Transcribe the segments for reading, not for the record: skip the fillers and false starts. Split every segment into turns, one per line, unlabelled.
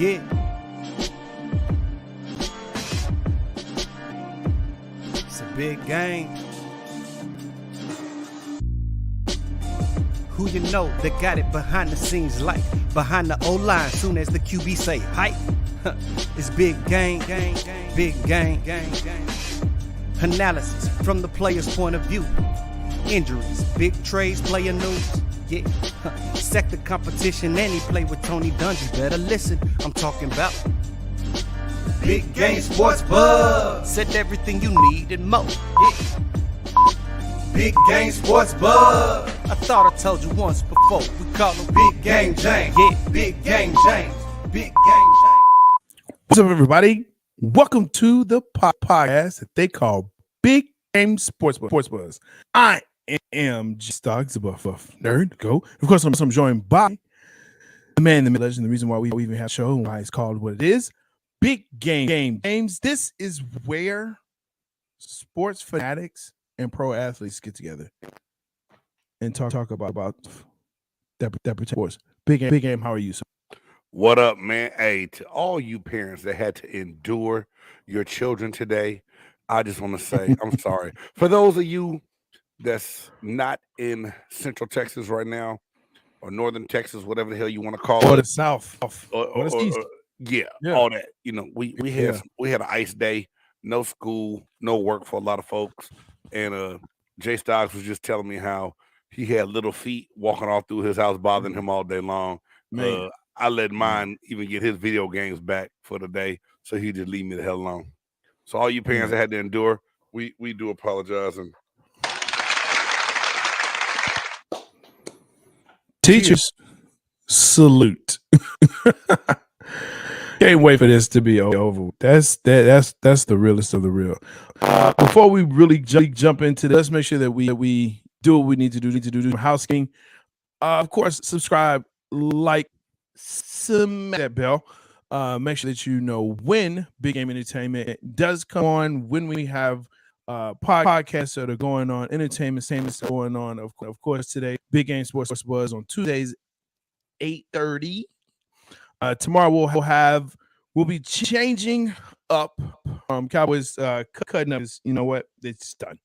Yeah. It's a big game. Who you know that got it behind the scenes like behind the O-line soon as the QB say hype? It's big game, big game. Analysis from the player's point of view. Injuries, big trades, player news. Yeah, sector competition, and he play with Tony Dungy. Better listen, I'm talking about Big Game Sports Buzz. Said everything you need and more. Yeah. Big Game Sports Buzz. I thought I told you once before. We call him Big Game James. Yeah, Big Game James. Big Game James.
What's up, everybody? Welcome to the podcast that they call Big Game Sports Buzz. I am Stogs, the buff nerd. Go. Of course, I'm joined by the man, the legend. The reason why we even have a show and why it's called what it is, Big Game James. This is where sports fanatics and pro athletes get together and talk about that sports. Big Game. How are you, sir?
What up, man? Hey, to all you parents that had to endure your children today, I just want to say I'm sorry. For those of you that's not in Central Texas right now, or Northern Texas, whatever the hell you want to call it,
or the South,
or East. Yeah, all that. You know, we had an ice day, no school, no work for a lot of folks, and Jay Stoggs was just telling me how he had little feet walking off through his house, bothering him all day long. Man. I let mine even get his video games back for the day, so he just leave me the hell alone. So all you parents that had to endure, we do apologize. And
teachers, salute. Can't wait for this to be over. That's the realest of the real. Before we really jump into this, let's make sure that we do what we need to do. Housekeeping. Of course, subscribe, like, smash that bell. Make sure that you know when Big Game Entertainment does come on, when we have podcasts that are going on, entertainment is going on. Of course, today, Big Game Sports Buzz on Tuesdays, 8:30. Tomorrow we'll be changing up. Cowboys cutting up. You know what? It's done.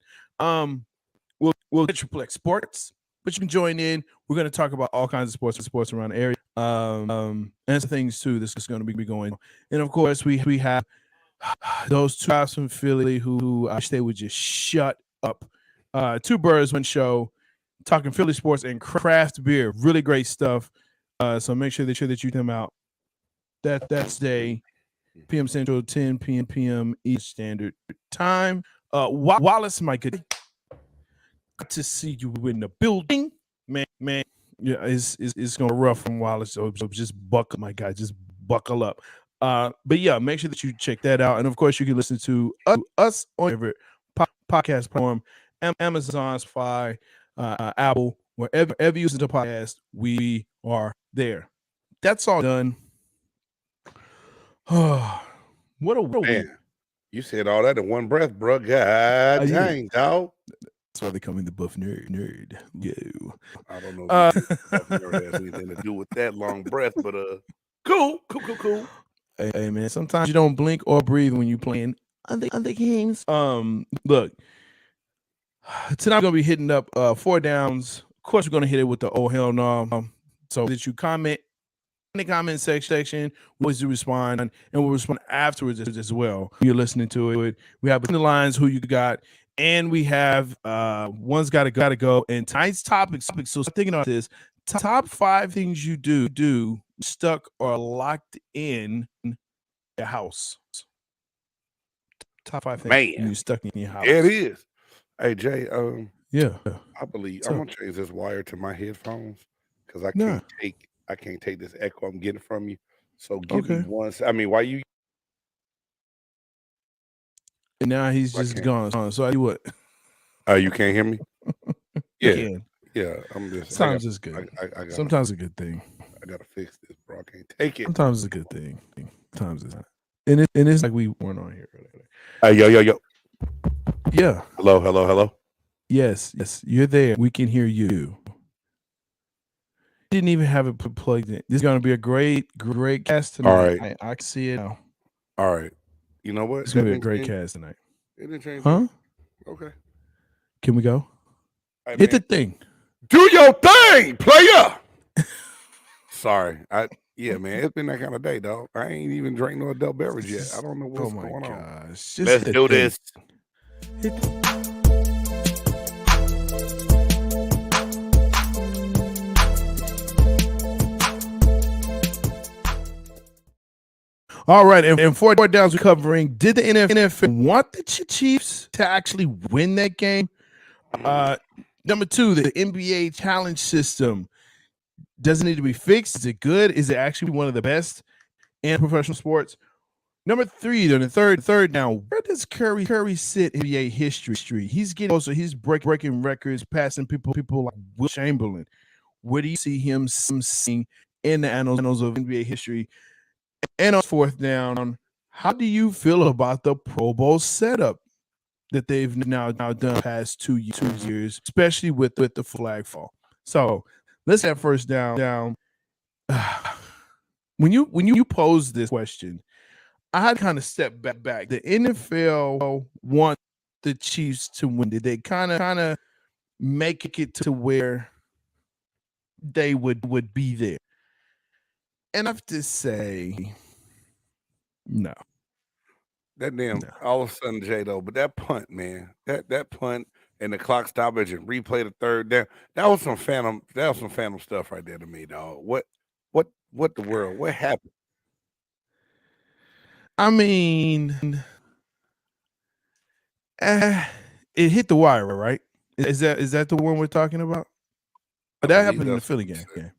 We'll get Triple X Sports, but you can join in. We're going to talk about all kinds of sports around the area. And some things too. This is going to be going, and of course we have those two guys from Philly who I wish they would just shut up. Two birds, one show, talking Philly sports and craft beer. Really great stuff. So make sure that you check them out. That's day, PM Central, 10 p.m. East Standard Time. Wallace, my good, good to see you in the building, man. Yeah, it's gonna rough from Wallace, so just buckle, my guy, just buckle up. But yeah, make sure that you check that out, and of course, you can listen to us on your favorite podcast platform, Amazon, Spotify, Apple, wherever you listen to podcast, we are there. That's all done. What a
man! You said all that in one breath, bro. God dang, dog.
That's why they call me the buff nerd. Yo.
I don't know if buff nerd has anything to do with that long breath, but cool.
Hey man, sometimes you don't blink or breathe when you playing other games. Look, tonight we're gonna be hitting up 4 downs. Of course, we're gonna hit it with the oh hell no. So that you comment in the comment section, we always do respond, and we'll respond afterwards as well. You're listening to it. We have between the lines who you got. And we have one's gotta go. And tonight's topic. So thinking about this, top 5 things you do stuck or locked in your house. Top 5 things you stuck in your house.
It is. Hey Jay,
yeah.
I believe I'm gonna change this wire to my headphones because I can't take this echo I'm getting from you. So give me one. I mean, why you?
And now he's just gone. So you what?
You can't hear me? Yeah. I'm just.
Sometimes it's good. Sometimes it's a good thing.
I gotta fix this, bro. I can't take it.
Sometimes it's a good thing. Sometimes it's not. And it's like we weren't on here earlier.
Yo.
Yeah.
Hello.
Yes. You're there. We can hear you. didn't even have it plugged in. This is going to be a great cast tonight.
All right.
I can see it now.
All right. You know what?
It's going to be a great cast tonight.
It didn't change.
Huh?
Okay.
Can we go?
Hey,
hit the thing.
Do your thing, player. Sorry. Yeah, man. It's been that kind of day, dog. I ain't even drank no adult beverage yet. I don't know what's going on. Let's do this.
All right, and 4 downs we're covering. Did the NFL want the Chiefs to actually win that game? Number 2, the NBA challenge system doesn't need to be fixed. Is it good? Is it actually one of the best in professional sports? Number 3, then the third down. Where does Curry sit in NBA history? He's getting also. He's breaking records, passing people like Will Chamberlain. Where do you see him seeing in the annals of NBA history? And on 4th down, how do you feel about the Pro Bowl setup that they've now done past 2 years, especially with the flag fall? So let's have first down. When you pose this question, I had to kind of step back. The NFL want the Chiefs to win. Did they kind of make it to where they would be there? And I have to say, no.
That damn all of a sudden, J-Lo, but that punt, man, that punt and the clock stoppage and replay the 3rd down, that was some phantom stuff right there to me, dog. What the world? What happened?
I mean, it hit the wire, right? Is that the one we're talking about? But that happened in the Philly game. Yeah.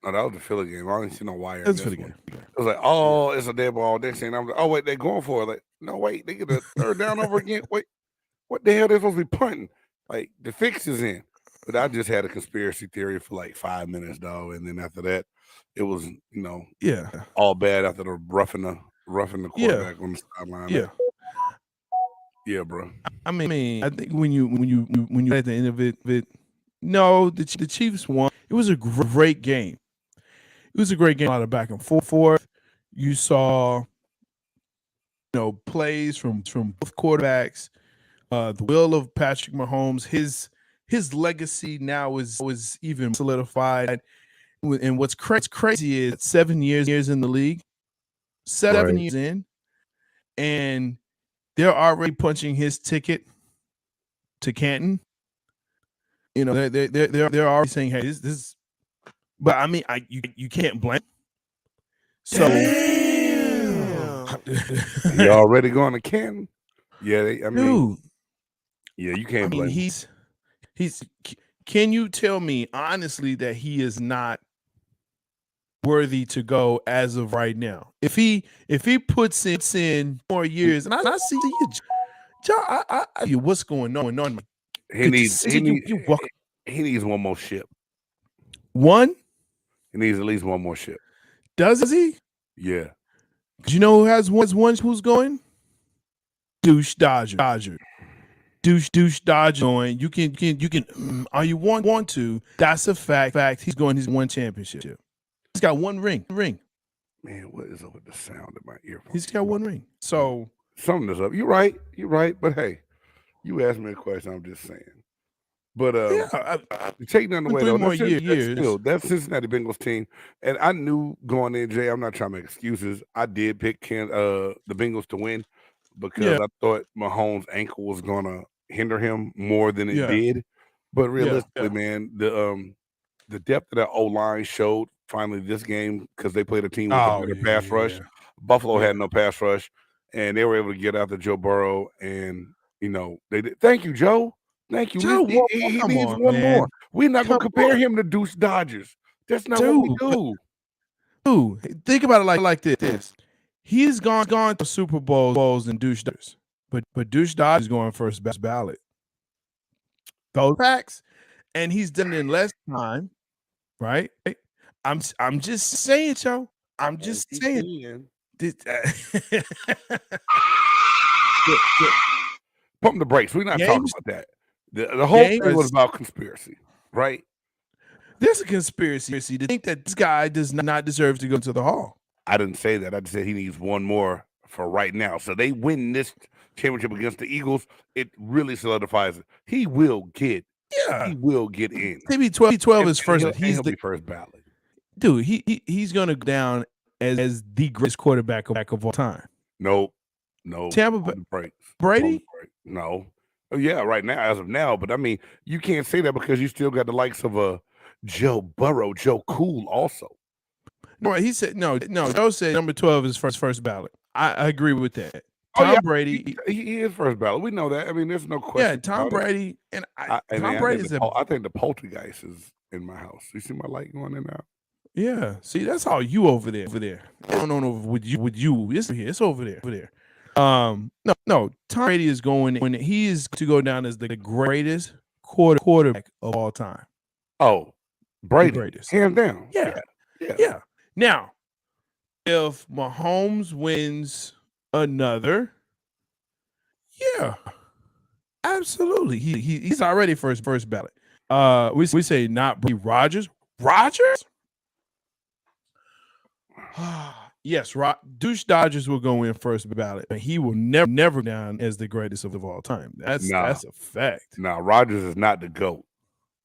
No, that was the Philly game. I didn't see no wire.
That's Philly game.
It was like, oh, it's a dead ball. Next thing I'm like, oh wait, they're going for it. Like, no, wait, they get a 3rd down over again. Wait, what the hell? They're supposed to be punting. Like the fix is in. But I just had a conspiracy theory for like 5 minutes, dog. And then after that, it was all bad after the roughing the quarterback on the sideline. Yeah, bro.
I mean, I think when you at the end of it, no, the Chiefs won. It was a great game. It was a great game. A lot of back and forth. You saw, plays from both quarterbacks. The will of Patrick Mahomes, his legacy now is even solidified. And what's crazy is 7 years in the league, 7 years in, and they're already punching his ticket to Canton. They're already saying, hey, this. But I mean, you can't blame. So
you're already going to Canton. Yeah,
dude.
Yeah, you can't blame.
He's. Can you tell me honestly that he is not worthy to go as of right now? If he puts in more years, and I see you, John, I what's going on?
He needs one more ship.
One?
He needs at least one more ship.
Does he?
Yeah.
Do you know who has one who's going? Douche Dodger. Douche Dodger going. You can are you want to? That's a fact. He's going. He's won championship. He's got one ring.
Man, what is up with the sound in my earphones?
He's got one ring. So
something is up. You're right. But hey, you asked me a question. I'm just saying. But take none away though. That's Cincinnati Bengals team, and I knew going in, Jay. I'm not trying to make excuses. I did pick the Bengals to win because I thought Mahomes' ankle was gonna hinder him more than it did. But realistically, man, the depth of that O-line showed finally this game because they played a team with a better pass rush. Buffalo had no pass rush, and they were able to get after Joe Burrow, and they did. Thank you, Joe. Thank you.
Joe,
he needs one more. We're not going to compare him to Deuce Dodgers. That's not what we do.
Dude, think about it like this. He's gone to Super Bowls and Douche Dodgers, but Douche Dodgers is going first ballot. Those facts, and he's done it in less time, right? I'm just saying, Joe. I'm just saying.
Pump the brakes. We're not talking about that. The whole thing was about conspiracy, right?
There's a conspiracy to think that this guy does not deserve to go to the Hall.
I didn't say that. I just said he needs one more for right now. So they win this championship against the Eagles. It really solidifies it. He will get.
Yeah,
he will get in.
Maybe 12 is first.
He'll be first ballot.
Dude, he's gonna go down as the greatest quarterback of all time.
No.
Tampa Bay. Brady?
No. Oh, yeah, right now, as of now. But I mean, you can't say that because you still got the likes of Joe Burrow, Joe Cool also.
No, he said no. Joe said number 12 is first ballot. I agree with that. Tom Brady,
he is first ballot. We know that. I mean, there's no question.
Yeah, Tom Brady and Tom
Brady is. I think the poltergeist is in my house. You see my light going in and out?
Yeah. See, that's all you over there. I don't know with you. It's over there. No. Tom Brady is going when he is to go down as the greatest quarterback of all time.
Oh, Brady, hands down.
Yeah. Now, if Mahomes wins another, yeah, absolutely. He's already first ballot. We say not Rodgers. Rodgers? Yes, Douche Dodgers will go in first ballot, but he will never down as the greatest of all time. That's a fact.
Rodgers is not the GOAT,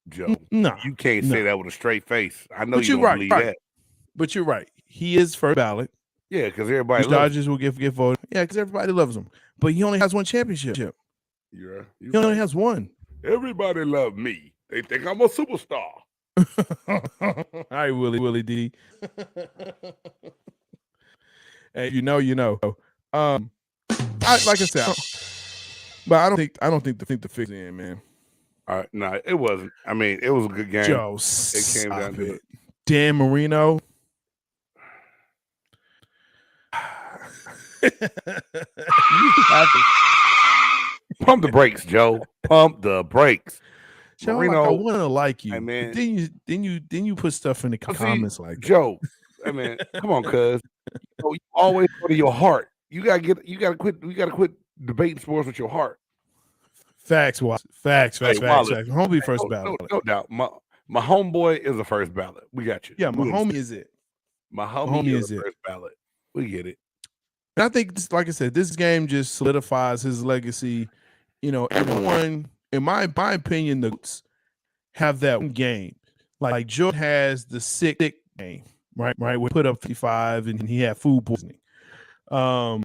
Joe.
No,
you can't say that with a straight face. I know you don't believe that,
but you're right. He is first ballot.
Yeah, because everybody
loves Dodgers will get voted. Yeah, because everybody loves him, but he only has one championship.
Yeah,
he only has one.
Everybody love me. They think I'm a superstar.
All right, Willie D. Hey, you know. Like I said, but I don't think the fix in, man.
All right, no, it wasn't. I mean, it was a good game.
Joe, it came down to it. Dan Marino.
Pump the brakes, Joe. Pump the brakes.
Joe, Marino, I want to like you.
Hey, man.
Then you put stuff in the comments like that.
Joe. I mean, come on, cuz. You always go to your heart. You gotta quit debating sports with your heart.
Facts. Homie first ballot.
No doubt. My homeboy is the first ballot. We got you.
Yeah, my homie is it.
My homie is the first ballot. We get it.
And I think, like I said, this game just solidifies his legacy. You know, everyone, in my opinion, the have that one game. Like Jordan has the sick game, right? We put up 55 and he had food poisoning. You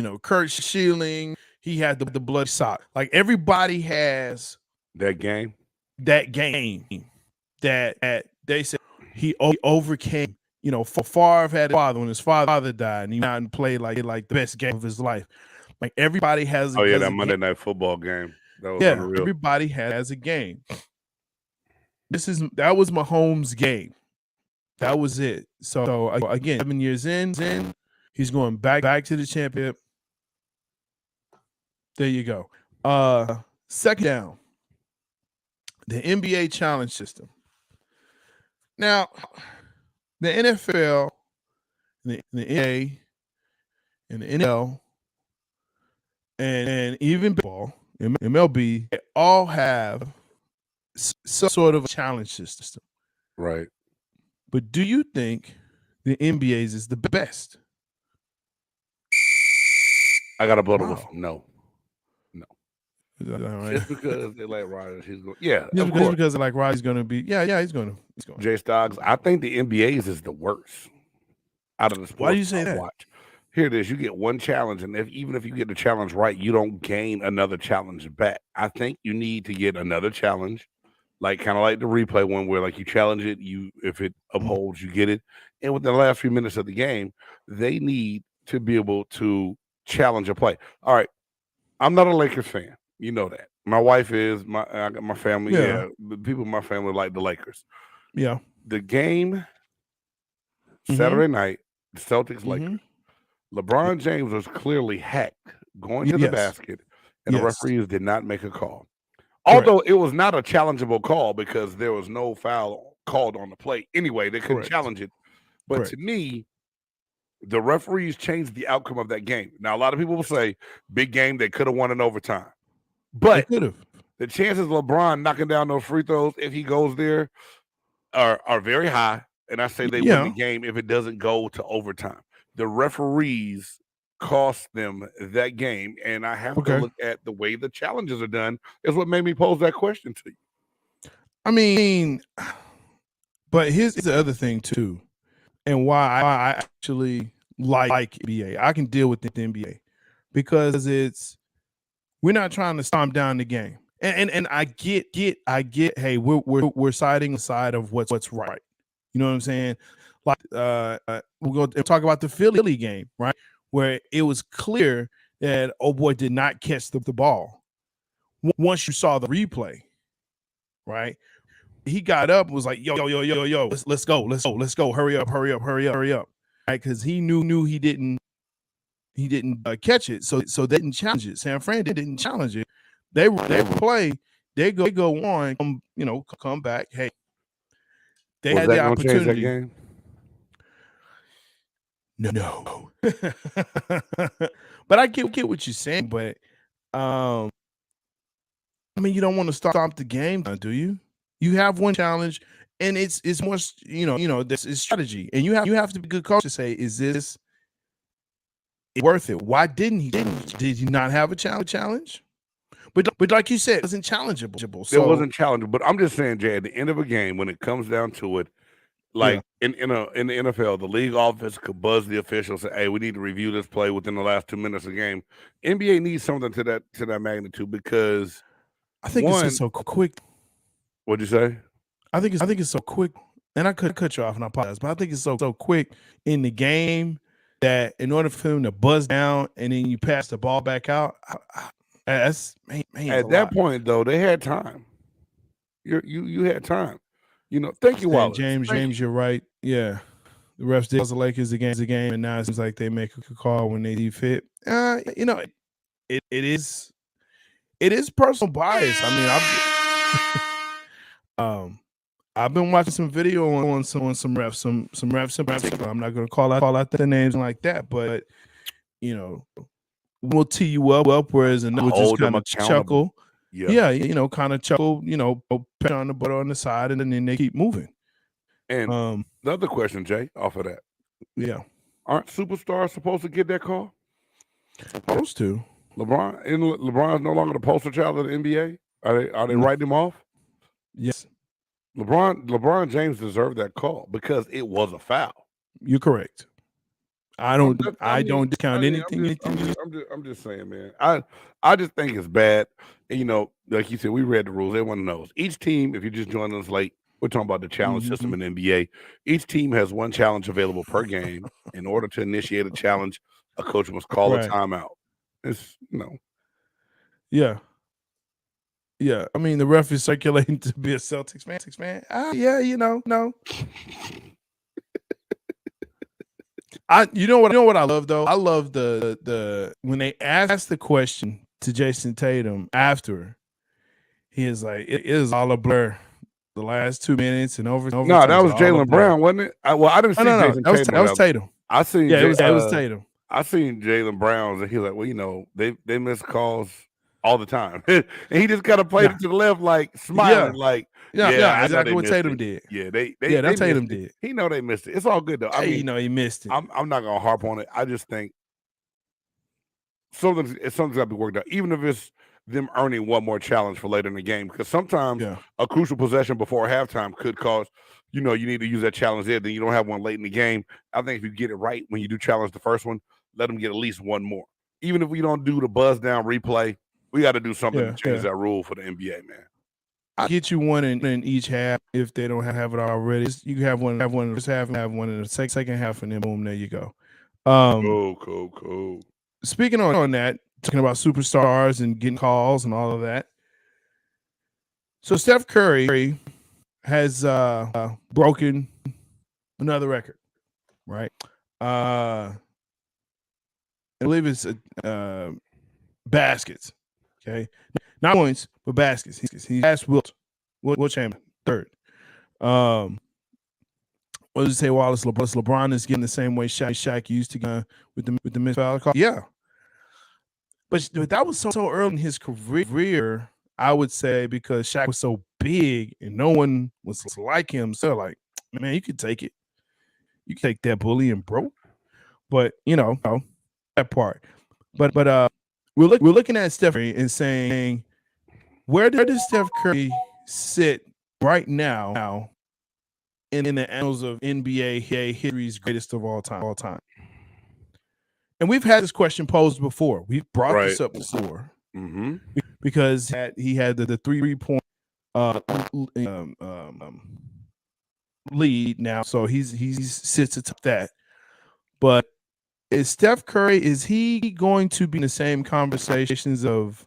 know, Kurt Schilling, he had the blood sock. Like everybody has
that game.
That they said he overcame. You know, Favre had a father when his father died, and he went out and played like the best game of his life. Like everybody has.
That Monday Night Football game. That was unreal.
Everybody has a game. That was Mahomes' game. That was it. So again, 7 years in, he's going back to the championship. There you go. Second down. The NBA challenge system. Now, the NFL, the NBA, and the NL, and even baseball, MLB, they all have some sort of a challenge system.
Right.
But do you think the NBA's is the best?
I got a blow with no.
Right?
Just because they like Rodgers, he's going. Yeah,
just because they like Rodgers, going to be. Yeah, he's going.
Jay Stoggs, I think the NBA's is the worst out of the sports.
Why do you say that?
Watch. Here it is. You get one challenge, and even if you get the challenge right, you don't gain another challenge back. I think you need to get another challenge, like kind of like the replay one, where like you challenge it, if it upholds, you get it. And within the last few minutes of the game, they need to be able to challenge a play. All right, I'm not a Lakers fan. You know that. My wife is. I got my family. Yeah, the people in my family like the Lakers.
Yeah.
The game Saturday night, the Celtics Lakers. LeBron James was clearly hacked going to the basket, and the referees did not make a call. Although it was not a challengeable call because there was no foul called on the play. Anyway, they couldn't challenge it. But to me, the referees changed the outcome of that game. Now, a lot of people will say, big game, they could have won in overtime. But the chances of LeBron knocking down those free throws if he goes there are very high. And I say they win the game if it doesn't go to overtime. The referees cost them that game, and I have to look at the way the challenges are done is what made me pose that question to you.
I mean, but here's the other thing too, and why I actually like NBA. I can deal with the NBA because we're not trying to stomp down the game, and I get. Hey, we're siding the side of what's right. You know what I'm saying? Like we'll go and talk about the Philly game, right? Where it was clear that boy did not catch the ball. Once you saw the replay, right? He got up and was like, yo, let's go, hurry up, right? Because he knew he didn't catch it, so they didn't challenge it. San Fran didn't challenge it. They play, they go on, come back. Hey, they had the opportunity.
Change that game?
No. But I get what you're saying, but I mean, you don't want to stomp the game, do you? You have one challenge, and it's more, this is strategy, and you have to be a good coach to say, is this worth it? Why didn't he? Did he not have a challenge? But like you said, it wasn't challengeable. So,
it wasn't challengeable. But I'm just saying, Jay, at the end of a game, when it comes down to it, like in the NFL, the league office could buzz the officials, say, "Hey, we need to review this play within the last 2 minutes of the game." NBA needs something to that magnitude because
I think it's just so quick.
What'd you say?
I think it's so quick, and I could cut you off, and I apologize, but I think it's so quick in the game that in order for him to buzz down and then you pass the ball back out, that's
at that point though they had time. You had time. Thank you, Wallace.
James, you're right. Yeah, the refs did the Lakers the game, and now it seems like they make a call when they see fit. It is personal bias. I mean, I've been watching some video on some refs, some refs in particular. I'm not going to call out their names like that, but we'll tee you up, whereas another will just kind of chuckle. Yeah, kind of chuckle, pat on the butt on the side, and then they keep moving.
And the other question, Jay, off of that.
Yeah.
Aren't superstars supposed to get that call?
Supposed to.
LeBron's no longer the poster child of the NBA? Are they writing him off?
Yes.
LeBron James deserved that call because it was a foul.
You're correct. I don't discount anything.
I'm just saying, man. I just think it's bad. And, like you said, we read the rules. Everyone knows. Each team, if you just joined us late, we're talking about the challenge system in the NBA. Each team has one challenge available per game. In order to initiate a challenge, a coach must call a timeout. It's
Yeah. Yeah. I mean, the ref is circulating to be a Celtics fan. No. You know what I love though? I love the when they asked the question to Jason Tatum after, he is like, it is all a blur. The last 2 minutes and over.
No, that was Jaylen Brown, wasn't it? I didn't see Jason Tatum.
That was Tatum.
I seen.
Yeah, it was Tatum.
I seen Jaylen Brown's, and he was like, well, they miss calls all the time, and he just kind of played it to the left, like smiling, like.
Yeah, exactly what Tatum did.
Yeah,
they Tatum did.
He know they missed it. It's all good though. I mean,
he missed it.
I'm not gonna harp on it. I just think something's got to be worked out, even if it's them earning one more challenge for later in the game. Because sometimes a crucial possession before halftime could cause, you need to use that challenge there. Then you don't have one late in the game. I think if you get it right when you do challenge the first one, let them get at least one more. Even if we don't do the buzz down replay, we got to do something to change that rule for the NBA, man.
I'll get you one in each half if they don't have it already. You can have one in the first half and have one in the second half, and then boom, there you go.
Cool.
Speaking on that, talking about superstars and getting calls and all of that. So Steph Curry has broken another record, right? I believe it's baskets. Okay, not points, but baskets. He asked Wilt Chamberlain third. What did you say, Wallace? LeBron is getting the same way Shaq used to go with the missed foul call. Yeah, but that was so early in his career. I would say because Shaq was so big and no one was like him, so like, man, you could take it. You can take that bully and bro. But that part. But we're looking at Steph Curry and saying, where does Steph Curry sit right now in the annals of NBA history's greatest of all time? And we've had this question posed before. We've brought this up before because he had the 3-point lead now, so he sits atop that. But is Steph Curry, is he going to be in the same conversations of,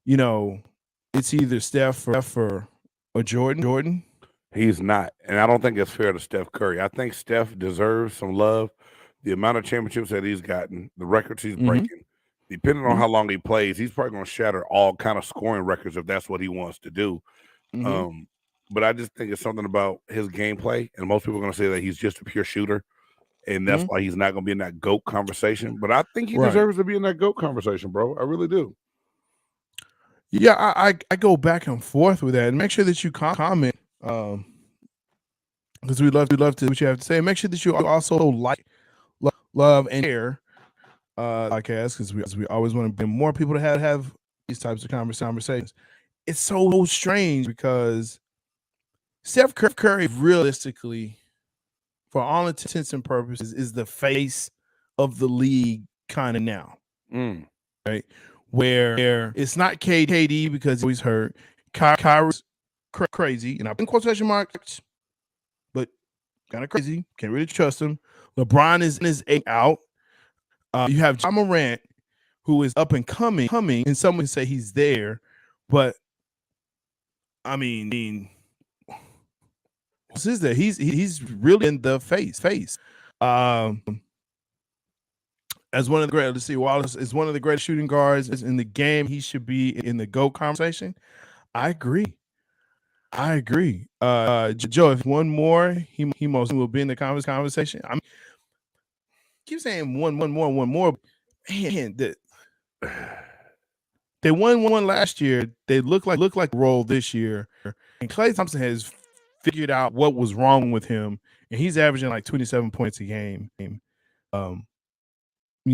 it's either Steph or Jordan?
He's not. And I don't think it's fair to Steph Curry. I think Steph deserves some love. The amount of championships that he's gotten, the records he's breaking, depending on how long he plays, he's probably going to shatter all kind of scoring records if that's what he wants to do. But I just think it's something about his gameplay, and most people are going to say that he's just a pure shooter, and that's why he's not going to be in that GOAT conversation. But I think he deserves to be in that GOAT conversation, bro. I really do.
Yeah, I go back and forth with that, and make sure that you comment because we'd love to what you have to say. Make sure that you also like, love, and share podcast, because we always want to bring more people to have these types of conversations. It's so strange because Steph Curry, realistically, for all intents and purposes, is the face of the league kind of now, right? Where it's not KD because he's always hurt. Kyrie's crazy, and I put in quotation marks, but kind of crazy. Can't really trust him. LeBron is out. You have Ja Morant, who is up and coming, and someone say he's there, but I mean, what's his there? He's really in the face. As one of the great, let's see, Wallace is one of the greatest shooting guards in the game. He should be in the GOAT conversation. I agree. Joe, if one more, he most will be in the conversation. I keep saying one more. Man, they won one last year. They look like roll this year. And Klay Thompson has figured out what was wrong with him, and he's averaging like 27 points a game.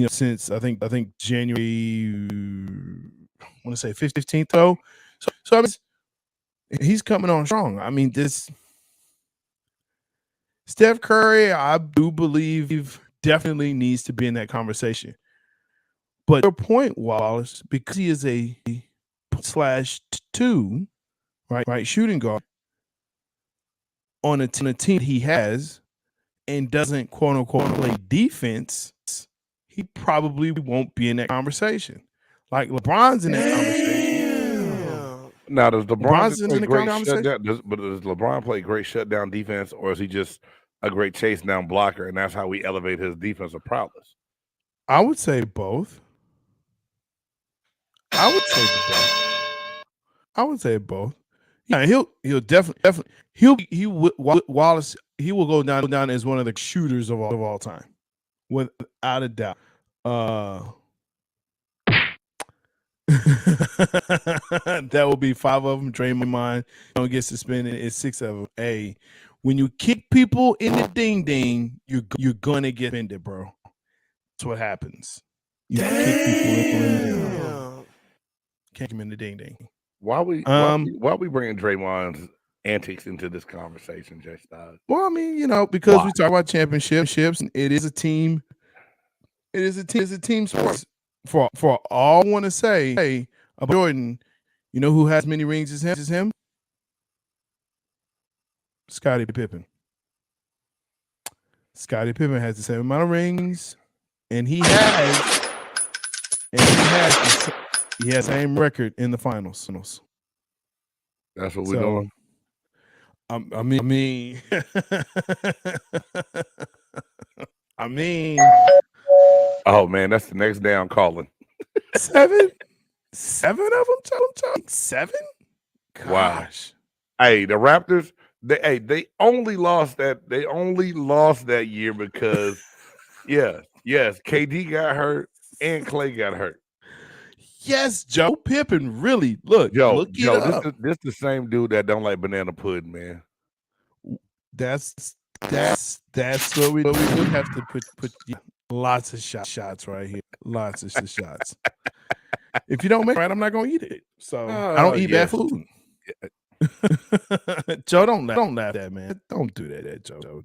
Since I think January, I want to say 15th though. So I mean, he's coming on strong. I mean, this Steph Curry, I do believe, definitely needs to be in that conversation. But your point, Wallace, because he is a /2, right, shooting guard on a team he has and doesn't quote unquote play defense, he probably won't be in that conversation. Like LeBron's in that conversation.
Now, does LeBron play great shutdown? Does LeBron play great shutdown defense, or is he just a great chase down blocker, and that's how we elevate his defensive prowess?
I would say both. Yeah, he'll definitely Wallace. He will go down as one of the shooters of all time, without a doubt. That will be 5 of them. Draymond don't get suspended. It's 6 of them. When you kick people in the ding ding, you're gonna get suspended, bro. That's what happens. You kick people in the ding ding.
Why we bringing Draymond's antics into this conversation, Jay Styles?
Well, I mean, because we talk about championships, and it is a team. It is a team sport. For all I want to say, hey, about Jordan, who has many rings as him? Scottie Pippen. Scottie Pippen has the same amount of rings, and he has the same record in the finals.
That's what we're doing.
I mean,
oh man, that's the next day I'm calling.
7 of them. 7. Gosh.
Wow. Hey, the Raptors. They only lost that year because yes, KD got hurt and Clay got hurt.
Yes, Joe Pippen. Really, look,
Joe,
it up.
this the same dude that don't like banana pudding, man.
That's what we have to put lots of shots right here. Lots of shots. If you don't make it right, I'm not gonna eat it. So I don't eat bad food. Joe, don't laugh at that, man. Don't do that, Joe.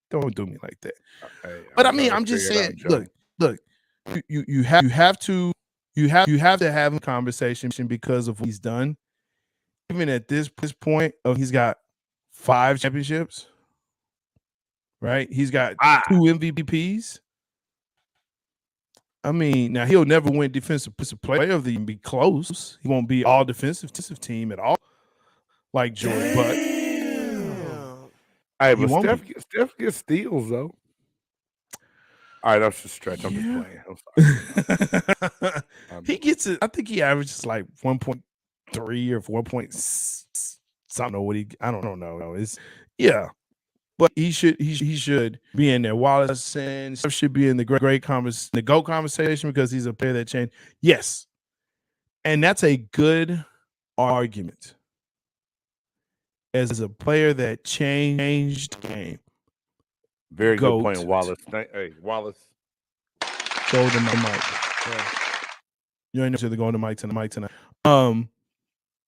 Don't do me like that. But I mean, I'm just saying. Look. You have to have a conversation because of what he's done. Even at this point, he's got 5 championships. Right? He's got 2 MVPs. I mean, now he'll never win defensive player of the year and be close. He won't be all defensive team at all, like George. But
hey, but Steph gets steals though. All right, that's just stretch. I'm just playing. I'm sorry.
He gets it. I think he averages like 1.3 or 4 points. I don't know. It's but he should be in there. Wallace and Steph should be in the great GOAT conversation because he's a player that changed. Yes, and that's a good argument as a player that changed the game.
Very good point, Wallace. Hey, Wallace.
Go to my mic. You ain't to the go to mic tonight.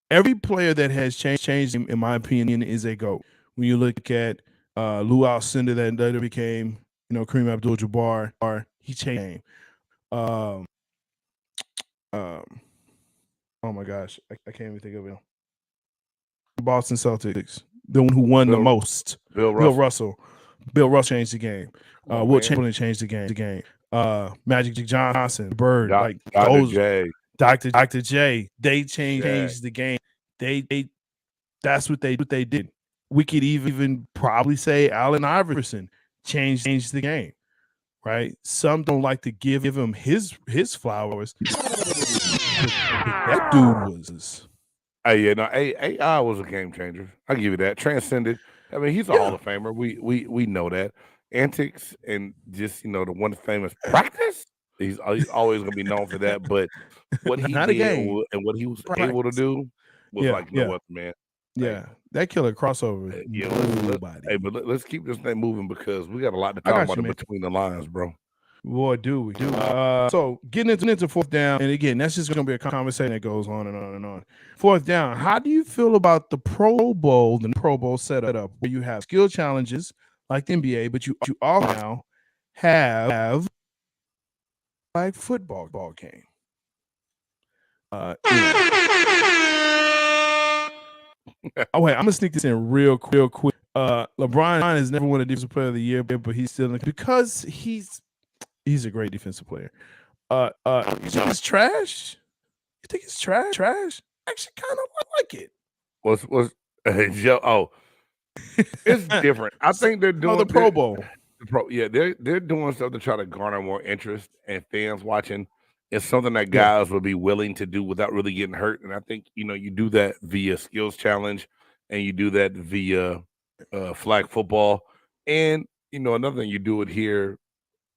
Every player that has changed, in my opinion, is a GOAT. When you look at Lou Alcindor that later became, Kareem Abdul-Jabbar, he changed. Oh my gosh, I can't even think of it. Boston Celtics, the one who won the most. Bill Russell. Bill Russell changed the game. Will Chamberlain changed the game. Magic Johnson, Bird, Dr. J, they changed the game. They that's what they did. We could even probably say Allen Iverson changed the game, right? Some don't like to give him his flowers. That dude was.
AI was a game changer. I'll give you that. Transcended. I mean, he's a Hall of Famer. We know that. Antics and just the one famous practice. He's always gonna be known for that. But what he did and what he was able to do was like no other man.
Yeah, that killer crossover.
But let's keep this thing moving because we got a lot to talk about between the lines, bro.
Boy, do we. So getting into fourth down, and again, that's just going to be a conversation that goes on and on and on. Fourth down, how do you feel about the Pro Bowl setup where you have skill challenges like the NBA, but you all now have like football game? Oh wait, I'm gonna sneak this in real quick. LeBron has never won a defensive player of the year, but he's still because he's a great defensive player. You think it's trash? You think it's trash? Actually, kind of like it.
What's Joe? It's different. I think they're doing
the Pro Bowl.
They're doing stuff to try to garner more interest and fans watching. It's something that guys would be willing to do without really getting hurt. And I think, you do that via skills challenge and you do that via flag football. And, another thing, you do it here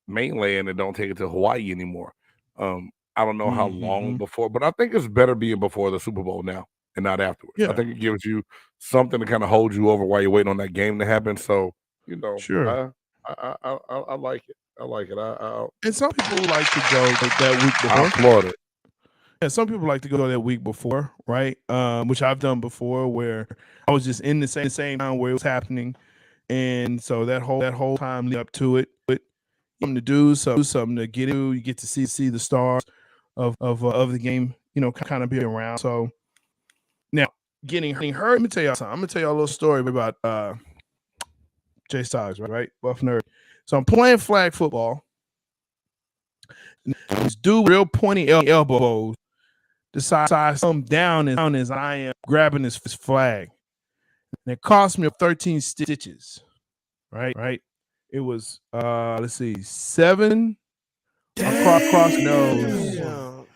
mainland and don't take it to Hawaii anymore. I don't know how long before, but I think it's better being before the Super Bowl now and not afterwards. I think it gives you something to kind of hold you over while you're waiting on that game to happen. So,
sure.
I like it. I like it.
And some people like to go that week before.
I applaud it.
Yeah, some people like to go that week before, right? Which I've done before, where I was just in the same time where it was happening, and so that whole time lead up to it, something to do something to get into. You get to see the stars of the game, kind of be around. So now getting hurt. Let me tell y'all something. I'm gonna tell y'all a little story about Jay Styles, right? Buff nerd. So I'm playing flag football. This dude, real pointy elbows, decides to come down as I am grabbing this flag. And it cost me 13 stitches. Right? It was let's see, 7 across nose,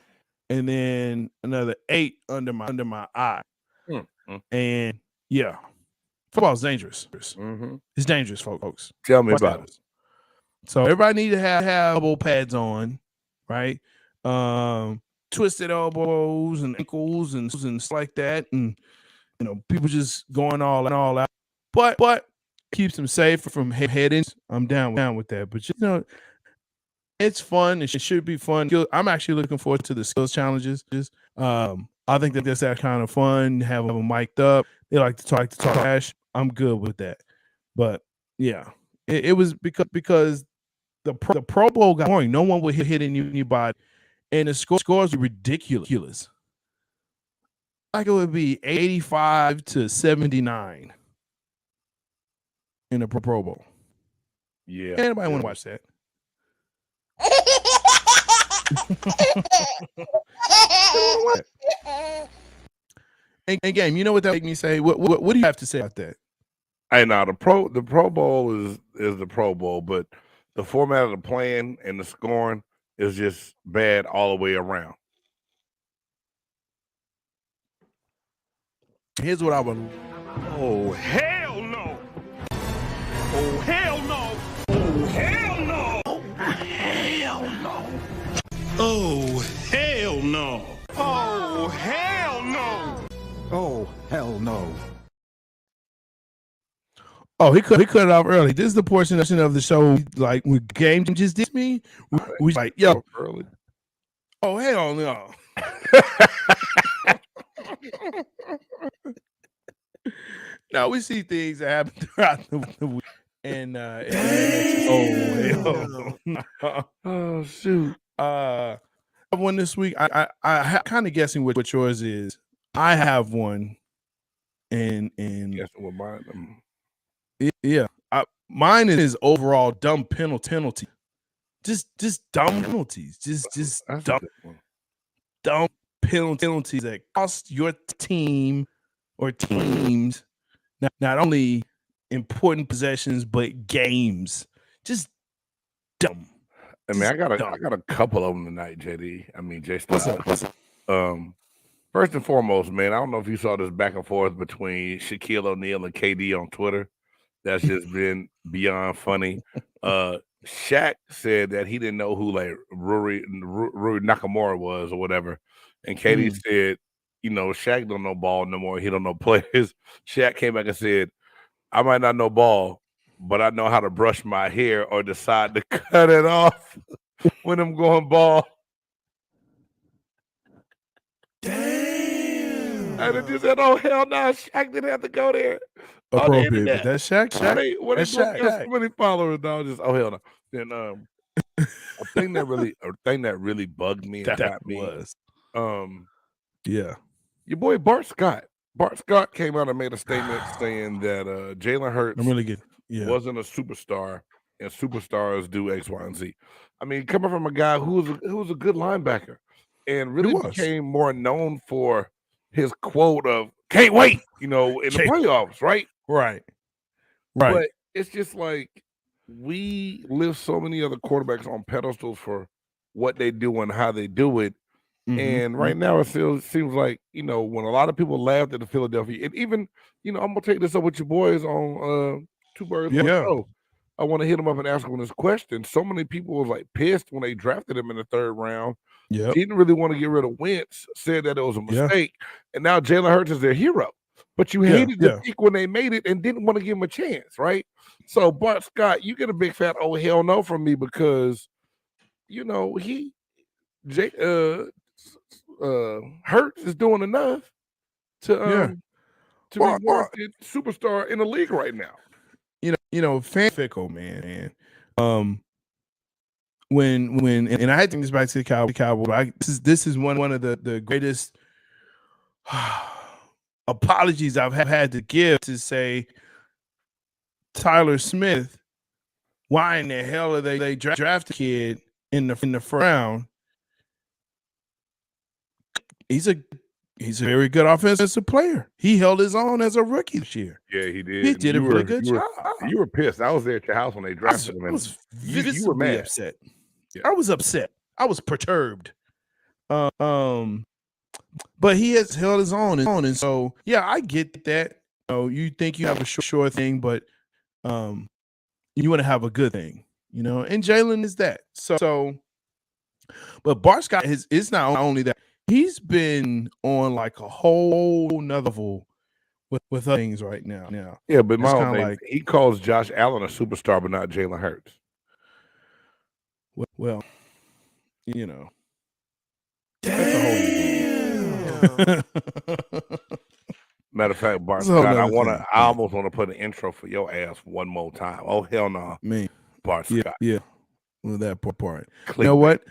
and then another 8 under my eye. And football's dangerous. It's dangerous, folks.
Tell me about it.
So everybody need to have elbow pads on, right? twisted elbows and ankles and stuff like that, and people just going all out. But keeps them safe from heading. I'm down with that. But it's fun. It should be fun. I'm actually looking forward to the skills challenges. I think that's that kind of fun. Have them mic'd up. They like to talk trash. I'm good with that. But yeah, it was because the Pro Bowl got boring. No one would hit anybody, and the scores were ridiculous. Like it would be 85 to 79 in the Pro Bowl.
Yeah,
anybody want to watch that? And game, you know what that make me say? What do you have to say about that?
I know the Pro Bowl is the Pro Bowl, but the format of the playing and the scoring is just bad all the way around.
Here's what I would.
Oh hell no! Oh hell no! Oh hell no! Oh hell no! Oh hell no! Oh hell no!
Oh hell no!
Oh, he cut it off early. This is the portion of the show, like when Game just did me. We like, yo,
early.
Oh hell no! Now we see things that happen throughout the week, and
oh shoot!
I have one this week. I kind of guessing what yours is. I have one, and
guessing what mine.
Yeah, mine is overall dumb penalty. Just dumb penalties. Just dumb penalties that cost your team or teams not only important possessions but games. Just dumb.
I mean, I got a couple of them tonight, JD. I mean, J.
What's up?
First and foremost, man, I don't know if you saw this back and forth between Shaquille O'Neal and KD on Twitter. That's just been beyond funny. Shaq said that he didn't know who like Rory Nakamura was or whatever, and KD said, Shaq don't know ball no more. He don't know players. Shaq came back and said, I might not know ball, but I know how to brush my hair or decide to cut it off when I'm going ball.
Damn.
And it just said, oh, hell no, Shaq didn't have to go there.
Appropriate. That's Shaq.
That's Shaq. So many followers, dog. Just, oh, hell no. Then a thing that really bugged me and got me
was
your boy Bart Scott. Bart Scott came out and made a statement saying that Jalen Hurts wasn't a superstar, and superstars do X, Y, and Z. I mean, coming from a guy who was a good linebacker and really became more known for his quote of "can't wait," in the playoffs, right?
Right.
But it's just like we lift so many other quarterbacks on pedestals for what they do and how they do it. And right now it seems like, when a lot of people laughed at the Philadelphia, and even, I'm gonna take this up with your boys on Two Birds One Stone. I want to hit them up and ask them this question. So many people was like pissed when they drafted him in the third round. Didn't really want to get rid of Wentz, said that it was a mistake, and now Jalen Hurts is their hero. But you hated the pick when they made it and didn't want to give him a chance, right? So Bart Scott, you get a big fat oh hell no from me because Hurts is doing enough to be warranted superstar in the league right now.
Fan fickle, man. When and I had to think this back to the Cowboys. This is one of the greatest apologies I've had to give to say Tyler Smith. Why in the hell are they draft a kid in the first round? He's a very good offensive player. He held his own as a rookie this year.
Yeah, he did.
He did a really good job.
You were pissed. I was there at your house when they drafted him.
I was
you were mad.
Upset. Yeah. I was upset. I was perturbed. But he has held his own, and so I get that. You think you have a sure thing, but you want to have a good thing, and Jalen is that. So But Bart Scott is not only that, he's been on like a whole nother level with other things right now.
Yeah, but my
it's
whole
kind of
thing,
like,
he calls Josh Allen a superstar, but not Jalen Hurts.
well, you know,
Damn. Matter of fact, Bart Scott, I almost want to put an intro for your ass one more time. Oh hell no,
man,
Bart Scott.
Yeah. Well, that part. You know what?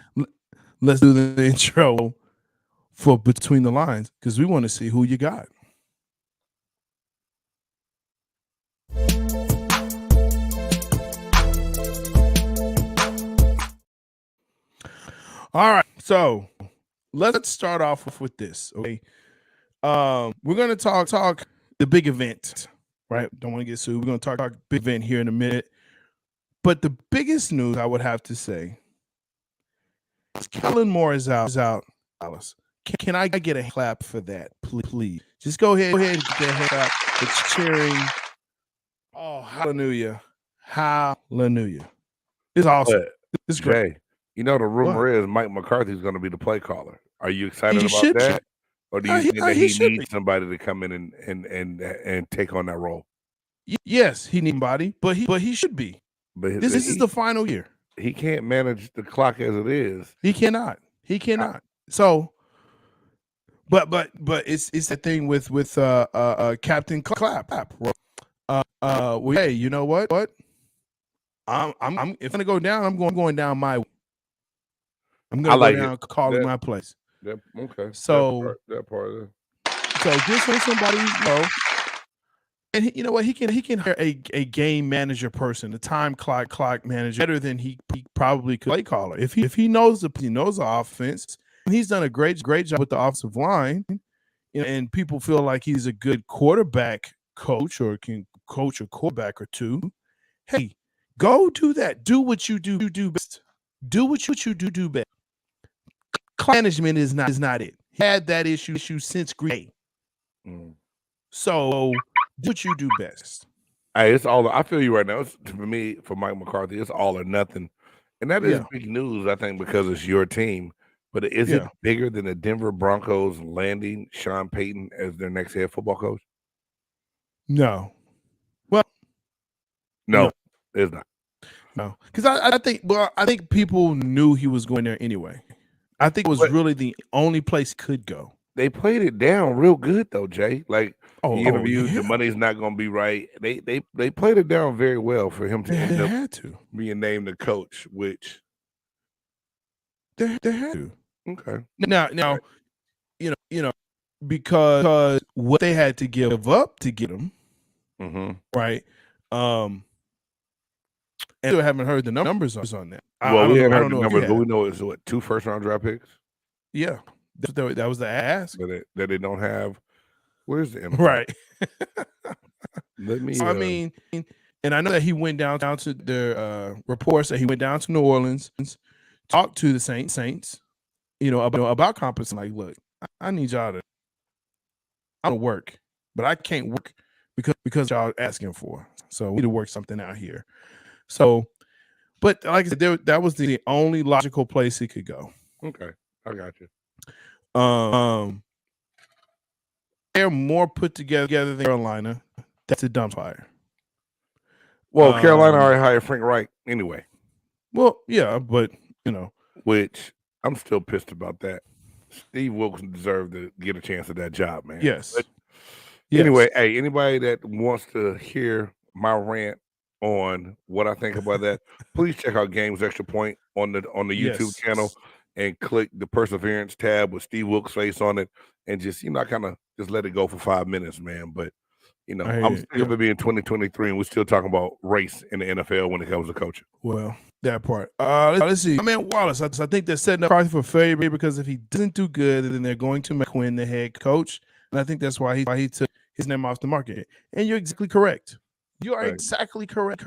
Let's do the intro for Between the Lines because we want to see who you got. All right, so let's start off with this. Okay, we're gonna talk the big event, right? Don't want to get sued. We're gonna talk big event here in a minute. But the biggest news I would have to say is Kellen Moore is out. Alice, can I get a clap for that, please? Just go ahead and get that clap. It's cheering. Oh, hallelujah. It's awesome. It's great.
Jay, you know the rumor is Mike McCarthy's going to be the play caller. Are you excited about that? Or do you think that he needs somebody to come in and take on that role?
Yes, he needs somebody, but he should be. But this is the final year.
He can't manage the clock as it is.
He cannot. So, but it's the thing with Captain Clap. Well, hey, you know what? I'm if I'm gonna go down, I'm going down my way. I'm gonna go down calling my place.
Okay.
So
that part of it.
So this was somebody, and you know what? He can hire a game manager person, a time clock manager, better than he probably could play caller. If he knows the offense, and he's done a great job with the offensive line, and people feel like he's a good quarterback coach or can coach a quarterback or two. Hey, go do that. Do what you do best. Do what you do best. Management is not it. He had that issue since Green. So do what you do best.
Hey, it's all. I feel you right now. For me, for Mike McCarthy, it's all or nothing, and that is big news. I think because it's your team, but is it bigger than the Denver Broncos landing Sean Payton as their next head football coach?
No. Well,
no, it's not.
No, because I think people knew he was going there anyway. I think it was really the only place he could go.
They played it down real good though, Jay. Like the interviews, the money's not going to be right. They played it down very well for him to end up being named the coach, which
they had to.
Okay.
Now, you know, because what they had to give up to get him, right? And still haven't heard the numbers on that.
Well, we haven't heard the numbers, but we know it's 2 first-round draft picks.
Yeah, that was the ask
that they don't have. Where's the info?
Right?
Let me.
I mean, and I know that he went down to the reports that he went down to New Orleans, talked to the Saints, about compensation. Like, look, I need y'all to. I don't work, but I can't work because y'all asking for. So we need to work something out here. So, but like I said, that was the only logical place he could go.
Okay, I got you.
They're more put together than Carolina. That's a dump fire.
Well, Carolina already hired Frank Reich anyway.
Well, yeah, but
which I'm still pissed about that. Steve Wilkes deserved to get a chance at that job, man.
Yes.
But anyway, hey, anybody that wants to hear my rant on what I think about that, please check out Games Extra Point on the YouTube channel and click the Perseverance tab with Steve Wilkes' face on it, and just kind of just let it go for 5 minutes, man. But I'm sick of it being 2023 and we're still talking about race in the NFL when it comes to coaching.
Well, that part. Let's see. I mean, Wallace, I think they're setting up McCarthy for failure because if he doesn't do good, then they're going to make Quinn the head coach, and I think that's why he took his name off the market. And you're exactly correct. You are exactly correct.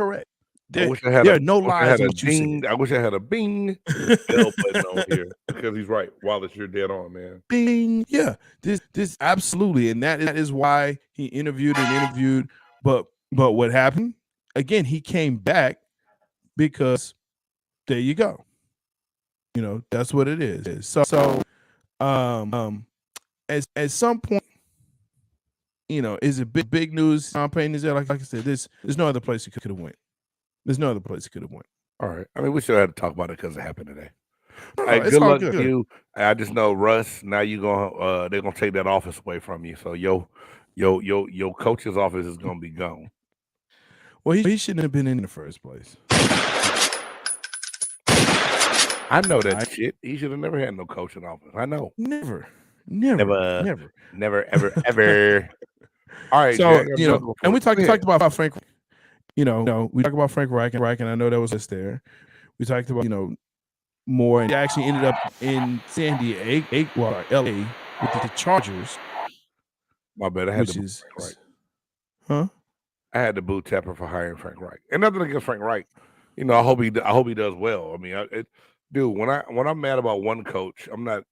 There are no lies.
I wish I had a bing bell button on here because he's right. Wallace, you're dead on, man.
Bing. Yeah. This absolutely, and that is why he interviewed. But what happened? Again, he came back because there you go. That's what it is. So at some point, is it big news campaign? Is there like I said, there's no other place he could have went. There's no other place he could have went.
All right. I mean, we still had to talk about it because it happened today.
Hey,
good luck to you. I just know Russ. Now they're gonna take that office away from you. So your coach's office is gonna be gone.
Well, he shouldn't have been in the first place.
I know that shit. He should have never had no coaching office. I know.
Never,
ever. All right.
So
Jack,
and we talked about Frank. We talked about Frank Reich, and I know that was just there. We talked about more, and he actually ended up in San Diego, LA, with the Chargers.
My bad. I had to boot Frank Reich.
Huh?
I had to boot Tepper for hiring Frank Reich, and nothing against Frank Reich. I hope he does well. I mean, dude, when I'm mad about one coach, I'm not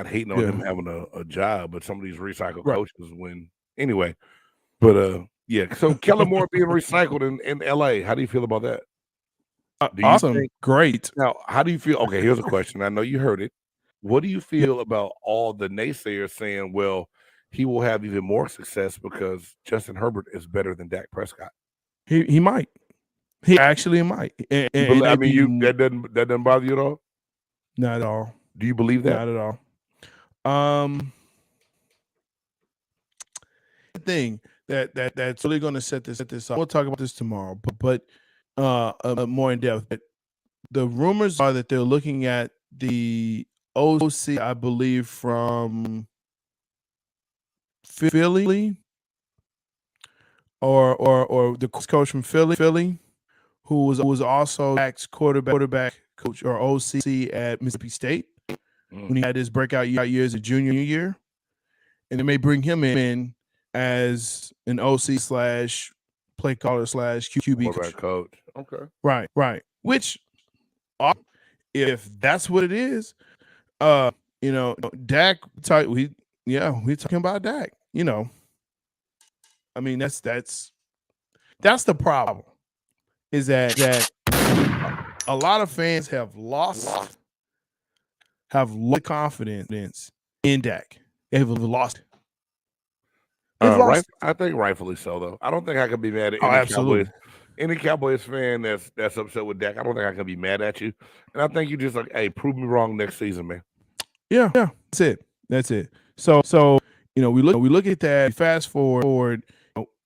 hating on him having a job, but some of these recycled coaches win anyway. But so Kellen Moore being recycled in LA, how do you feel about that?
Awesome, great.
Now, how do you feel? Okay, here's a question. I know you heard it. What do you feel about all the naysayers saying, well, he will have even more success because Justin Herbert is better than Dak Prescott?
He might. He actually might.
That doesn't bother you at all?
Not at all.
Do you believe that?
Not at all. The thing that's really going to set this up. We'll talk about this tomorrow, but more in depth. But the rumors are that they're looking at the OC, I believe, from Philly, or the coach from Philly, who was also Dak's quarterback coach or OC at Mississippi State when he had his breakout years of junior year, and they may bring him in as an OC / play caller / QB
coach. Okay.
Right. Which, if that's what it is, Dak. We're talking about Dak. I mean, that's the problem. Is that a lot of fans have lost confidence in Dak. They've lost.
I think rightfully so, though. I don't think I can be mad at any Cowboys fan that's upset with Dak. I don't think I can be mad at you. And I think you just like, hey, prove me wrong next season, man.
Yeah, that's it. So we look at that. Fast forward,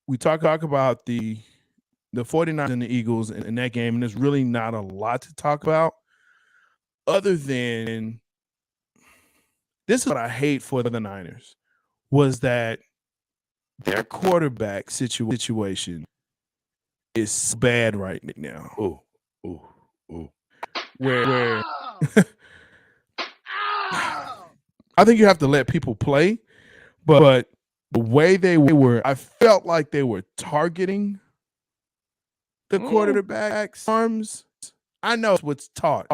we talk about the 49ers and the Eagles in that game, and there's really not a lot to talk about other than this is what I hate for the Niners was that their quarterback situation is so bad right now.
Ooh.
Where I think you have to let people play, but the way they were, I felt like they were targeting the quarterback's arms. I know it's what's taught.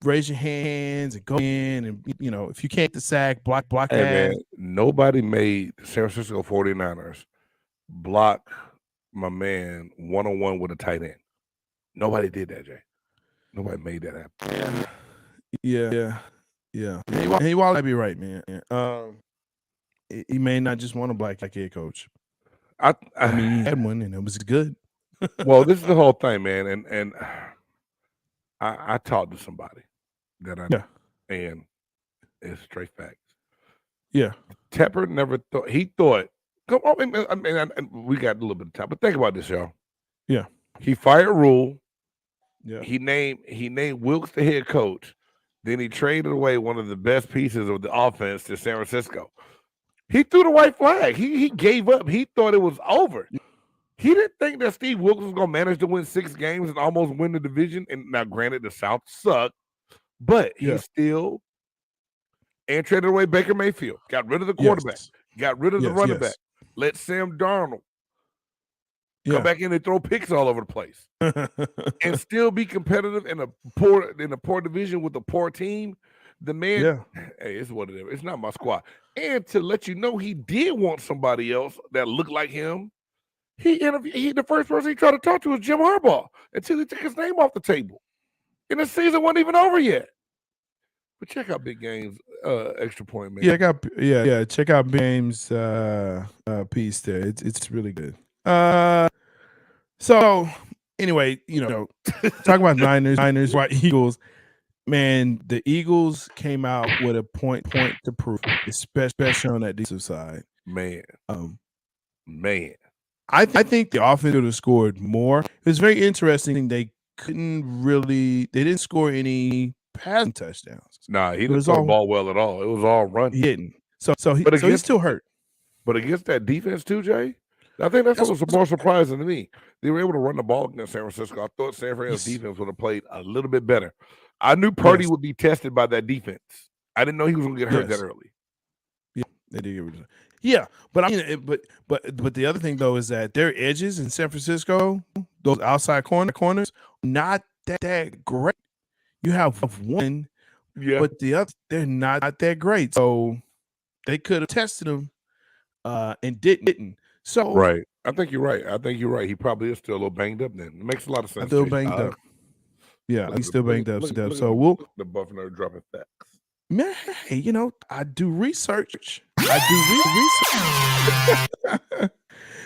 Raise your hands and go in, and if you can't the sack, block
hey,
that.
Man, nobody made the San Francisco 49ers block my man one-on-one with a tight end. Nobody did that, Jay. Nobody made that happen.
Yeah. And he might be right, man. He may not just want a black head coach. I mean, he had one, and it was good.
Well, this is the whole thing, man. And I talked to somebody that I know, and it's straight facts.
Yeah.
Tepper never thought. He thought. Come on, I mean, we got a little bit of time, but think about this, y'all.
Yeah.
He fired Rule.
Yeah.
He named Wilkes the head coach. Then he traded away one of the best pieces of the offense to San Francisco. He threw the white flag. He gave up. He thought it was over. He didn't think that Steve Wilkes was going to manage to win 6 games and almost win the division. And now, granted, the South sucked, but he still traded away Baker Mayfield. Got rid of the quarterback. Got rid of the running back. Let Sam Darnold come back in and throw picks all over the place, and still be competitive in a poor division with a poor team. The man, hey, it's what it is. It's not my squad. And to let you know, he did want somebody else that looked like him. The first person he tried to talk to was Jim Harbaugh until he took his name off the table. And the season wasn't even over yet. But check out Big Game's extra point, man.
Check out Big Game's piece there. It's really good. So anyway, talk about Niners, right? Eagles. Man, the Eagles came out with a point to prove, especially on that defensive side.
Man.
I think the offense could have scored more. It was very interesting. They didn't score any passing touchdowns.
Nah, he didn't throw the ball well at all. It was all running.
He didn't. So he's still hurt.
But against that defense too, Jay, I think that's what was more surprising to me. They were able to run the ball against San Francisco. I thought San Francisco's defense would have played a little bit better. I knew Purdy would be tested by that defense. I didn't know he was going to get hurt that early.
Yeah, they did. Yeah, but I mean, but the other thing though is that their edges in San Francisco, those outside corners, not that great. You have one, but the other, they're not that great. So they could have tested them, and didn't. So
right, I think you're right. He probably is still a little banged up. Then it makes a lot of sense.
Still banged up. Yeah, he's still banged up. So we'll
the Buffalo dropping facts.
Man, hey, I do research.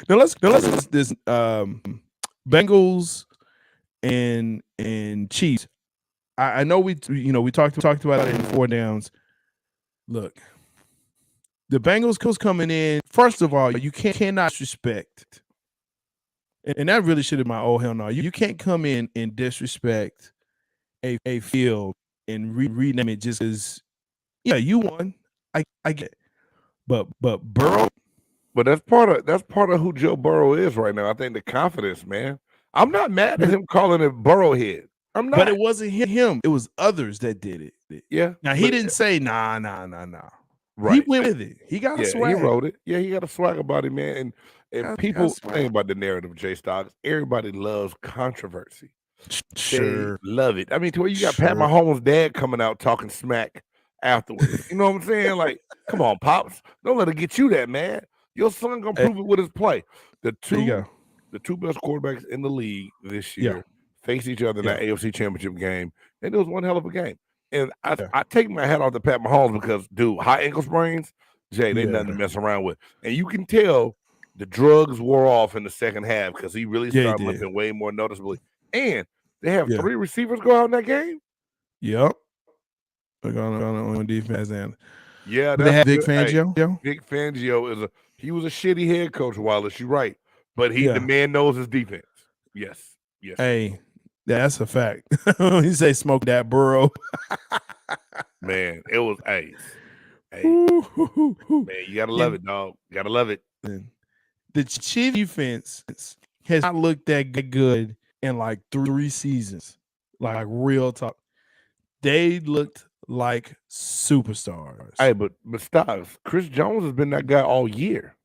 Now let's this Bengals and Chiefs. I know we talked about it in 4 downs. Look, the Bengals coming in. First of all, you cannot disrespect, and that really should have my hell no. You can't come in and disrespect a field and rename it just as you won. I get it. But Burrow.
But that's part of who Joe Burrow is right now. I think the confidence, man. I'm not mad at him calling it Burrowhead. I'm not.
But it wasn't him. It was others that did it.
Yeah.
Now he didn't say nah. Right. He went with it. He got a swag.
He wrote it. Yeah, he got a swag about it, man. And people think about the narrative, Jay Stocks. Everybody loves controversy.
Sure.
They love it. I mean, to where you got Pat Mahomes' dad coming out talking smack afterwards. You know what I'm saying? Like, come on, Pops. Don't let it get you that, man. Your son gonna prove it with his play. The two best quarterbacks in the league this year face each other in that AFC Championship game, and it was one hell of a game. And I take my hat off to Pat Mahomes because, dude, high ankle sprains, Jay, they nothing to mess around with. And you can tell the drugs wore off in the second half because he really started limping way more noticeably. And they have 3 receivers go out in that game.
Yep. They're going on defense and
they
have Vic Fangio.
Hey, Vic Fangio he was a shitty head coach, Wallace. You're right, but the man knows his defense. Yes.
Hey, that's a fact. He say smoke that Burrow.
Man, it was hey. Man, you gotta love it, dog. Gotta love it.
The Chiefs defense has not looked that good in like 3 seasons. Like real talk. They looked like superstars.
Hey, but Stocks, Chris Jones has been that guy all year.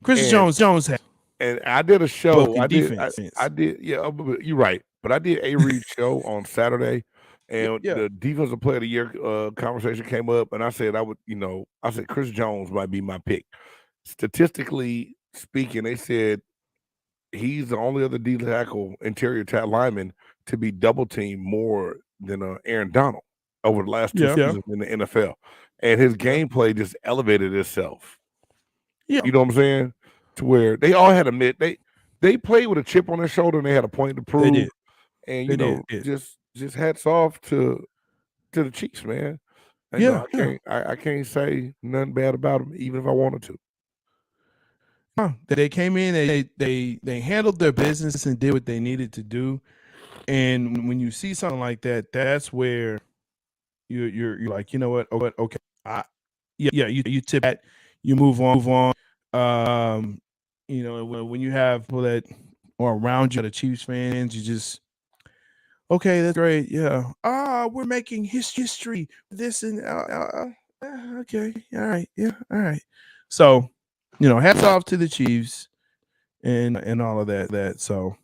Jones has.
And I did a show. I did. Yeah, you're right. But I did a Reed show on Saturday, and the defensive player of the year conversation came up, and I said I said Chris Jones might be my pick. Statistically speaking, they said he's the only other D tackle, interior lineman to be double teamed more than Aaron Donald over the last 2 seasons in the NFL, and his gameplay just elevated itself. Yeah, you know what I'm saying? To where they all had they played with a chip on their shoulder and they had a point to prove.
They did.
And just hats off to the Chiefs, man. And, I can't say nothing bad about them, even if I wanted to.
They came in, they handled their business and did what they needed to do. And when you see something like that, that's where you're like, you know what? Okay, you tip that, you move on. When you have people that are around you, the Chiefs fans, you just okay, that's great. Yeah. We're making history. This and okay. All right. Yeah. All right. So, hats off to the Chiefs and all of that. So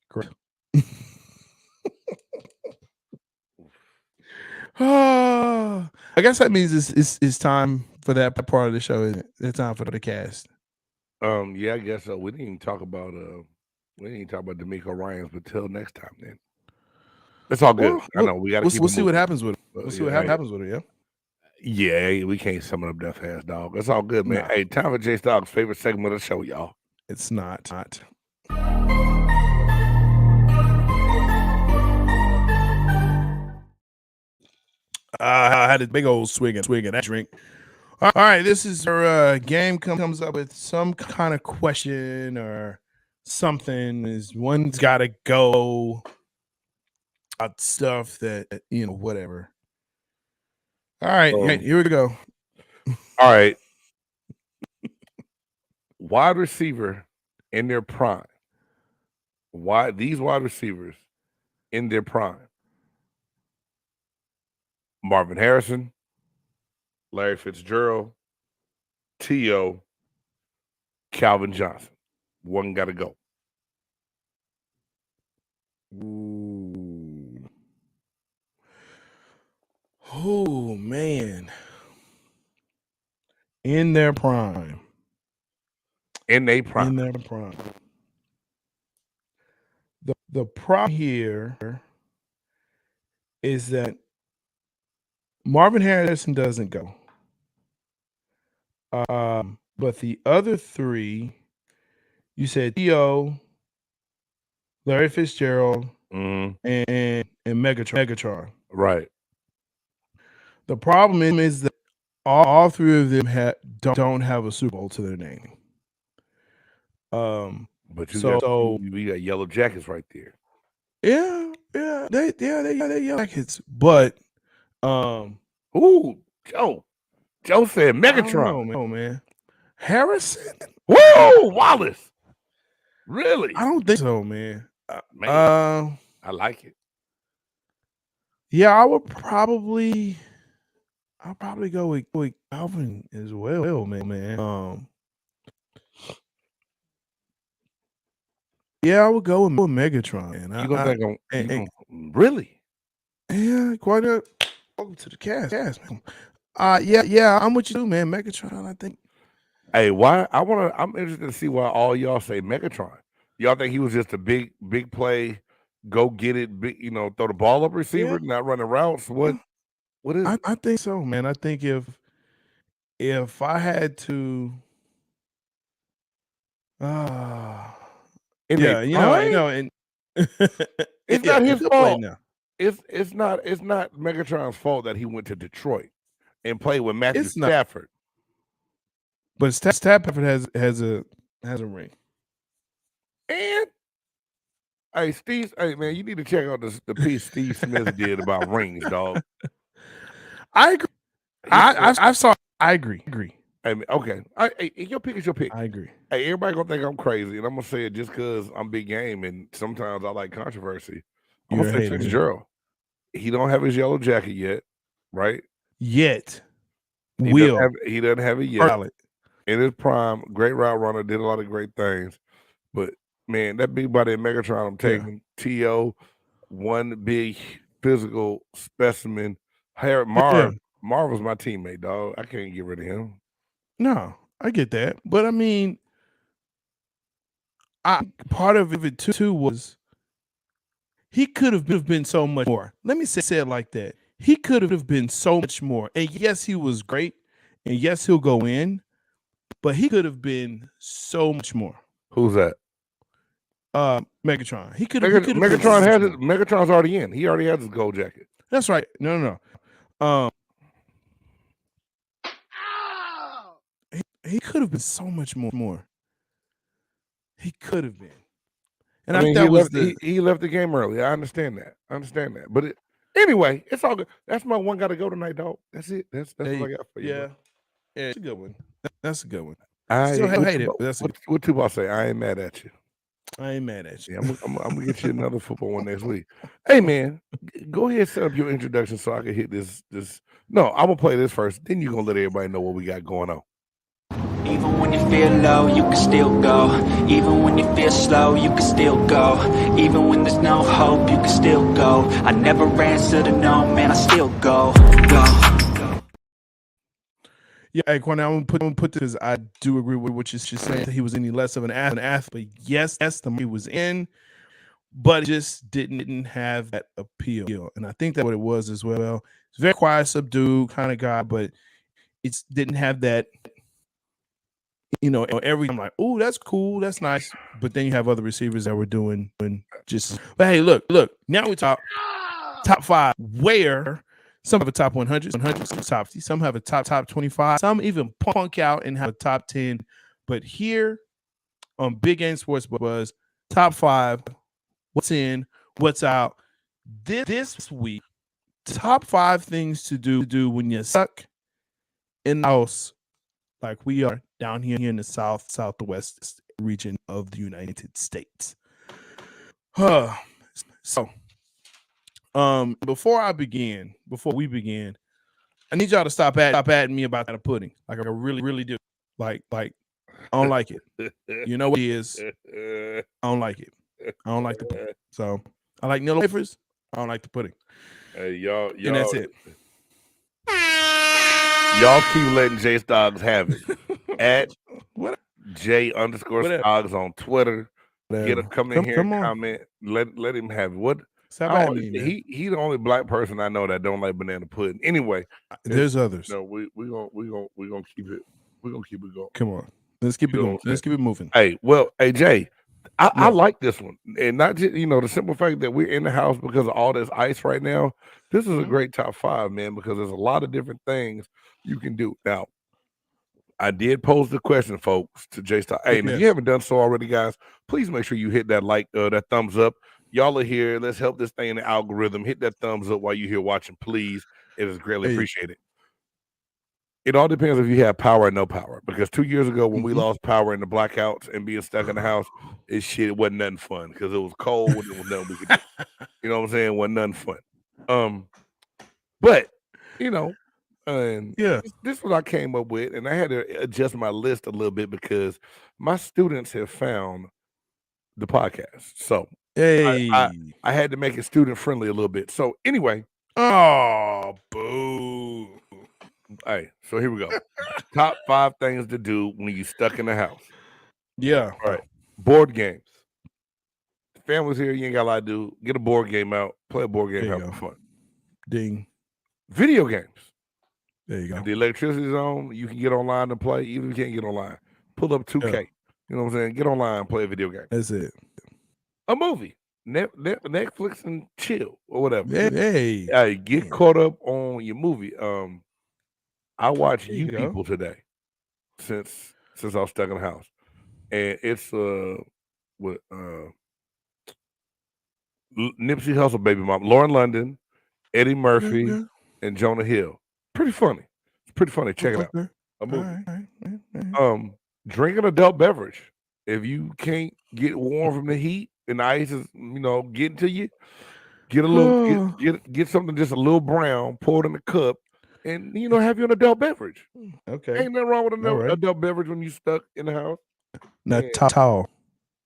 great. I guess that means it's time for that part of the show, isn't it? It's time for the cast.
I guess so. We didn't even talk about D'Amico Ryans, but till next time then. It's all good. I know we got to keep.
We'll see what happens with it. We'll see what happens with it. Yeah.
Yeah, we can't summon up death hands, dog. It's all good, man.
Nah.
Hey, time for J Dog's favorite segment of the show, y'all.
It's not. I had a big old swig of that drink. All right, this is our game comes up with some kind of question or something. Is one's got to go about stuff that whatever. All right, here we go.
All right, wide receiver in their prime. These wide receivers in their prime? Marvin Harrison, Larry Fitzgerald, T.O., Calvin Johnson. One got to go.
Ooh. Oh, man. In their prime.
In their prime.
In their prime. The problem here is that Marvin Harrison doesn't go. But the other three, you said T.O., Larry Fitzgerald, and Megatron.
Right.
The problem is that all three of them don't have a Super Bowl to their name.
But you got Yellow Jackets right there.
Yeah, they Yellow Jackets. But
Joe said Megatron.
I don't know, man. Harrison.
Whoa, Wallace. Really?
I don't think so, man.
I like it.
Yeah, I'll probably go with Calvin as well, man. Yeah, I would go with Megatron. Man.
You gonna think really?
Yeah, quite a welcome to the cast, man. Yeah, I'm with you too, man. Megatron, I think.
Hey, I'm interested to see why all y'all say Megatron. Y'all think he was just a big play, go get it, big, throw the ball up receiver, not running routes? What is it?
I think so, man. I think if I had to and
it's not his fault. Now. It's not Megatron's fault that he went to Detroit and played with Matthew Stafford.
But Stafford has a ring.
And hey man, you need to check out the piece Steve Smith did about rings, dog.
I agree. I agree.
I mean, okay. Your pick is your pick.
I agree.
Hey, everybody gonna think I'm crazy, and I'm gonna say it just because I'm big game, and sometimes I like controversy. I'm gonna say Fitzgerald. He don't have his yellow jacket yet, right?
Yet.
He doesn't have it yet. In his prime, great route runner, did a lot of great things. But man, that big body Megatron I'm taking. T.O., one big physical specimen. Marv was my teammate, dog. I can't get rid of him.
No, I get that. But I mean, part of it too was he could have been so much more. Let me say it like that. He could have been so much more. And yes, he was great. And yes, he'll go in. But he could have been so much more.
Who's that?
Megatron.
Megatron's already in. He already has his gold jacket.
That's right. No. He could have been so much more. He could have been. And I mean,
he left the game early. I understand that. But anyway, it's all good. That's my one got to go tonight, dog. That's it. That's what I got for you.
Yeah, it's a good one. That's a good one.
I
still hate it.
What Tupac say? I ain't mad at you.
I ain't mad at you.
Yeah, I'm gonna get you another football one next week. Hey man, go ahead and set up your introduction so I can hit this. No, I'm gonna play this first. Then you're gonna let everybody know what we got going on.
Even when you feel low, you can still go. Even when you feel slow, you can still go. Even when there's no hope, you can still go. I never answer to no, man, I still go.
Yeah, hey, Quan, I'm gonna put this. I do agree with what you're saying. He was any less of an athlete, but yes, he was in. but it just didn't have that appeal. And I think that's what it was as well. It's very quiet, subdued kind of guy, but it didn't have that. Every I'm like, oh, that's cool, that's nice. But then you have other receivers that were doing just. But hey, look. Now we talk top 5. Where some have a top 100, some top 50, some have a top 25, some even punk out and have a top 10. But here on Big Game Sports Buzz, top 5. What's in, what's out this week? Top 5 things to do when you're stuck in the house, like we are down here in the southwest region of the United States. So, before we begin, I need y'all to stop adding me about that pudding. Like I really do. Like I don't like it. You know what it is? I don't like it. I don't like the pudding. So I like Nilla wafers. I don't like the pudding.
Hey, y'all,
and that's it.
Y'all keep letting J Stoggs have it. At J_Stoggs on Twitter. Get him come in here and comment. Let him have it. What? He the only black person I know that don't like banana pudding. Anyway,
there's others.
No, we gonna keep it. We're gonna keep it going.
Come on, let's keep it going. Let's keep it moving.
Hey, Jay, I like this one, and not just the simple fact that we're in the house because of all this ice right now. This is a great top 5, man, because there's a lot of different things you can do. Now, I did pose the question, folks, to J Star. Hey, and if you haven't done so already, guys, please make sure you hit that that thumbs up. Y'all are here. Let's help this thing in the algorithm. Hit that thumbs up while you're here watching, please. It is greatly appreciated. It all depends if you have power or no power. Because 2 years ago, when we lost power in the blackouts and being stuck in the house, it wasn't nothing fun because it was cold and it was nothing we could do. You know what I'm saying? It wasn't nothing fun. But and this is what I came up with, and I had to adjust my list a little bit because my students have found the podcast. So I had to make it student friendly a little bit. So anyway,
boo.
All right, so here we go. Top 5 things to do when you're stuck in the house.
Yeah.
All right. Board games. Family's here. You ain't got a lot to do. Get a board game out. Play a board game. Have fun.
Ding.
Video games.
There you go.
If the electricity's on, you can get online and play. Even if you can't get online, pull up 2K.
Yeah.
You know what I'm saying? Get online and play a video game.
That's it.
A movie. Netflix and chill or whatever.
Hey,
get caught up on your movie. I watched You People today since I was stuck in the house, and it's with Nipsey Hussle baby mom, Lauren London, Eddie Murphy, and Jonah Hill. Pretty funny. It's pretty funny. Check it out. A movie. Drink an adult beverage. If you can't get warm from the heat and the ice is getting to you, get a little get something just a little brown, pour it in the cup. And have you an adult beverage.
Okay.
Ain't nothing wrong with an adult beverage when you stuck in the house.
Not towel.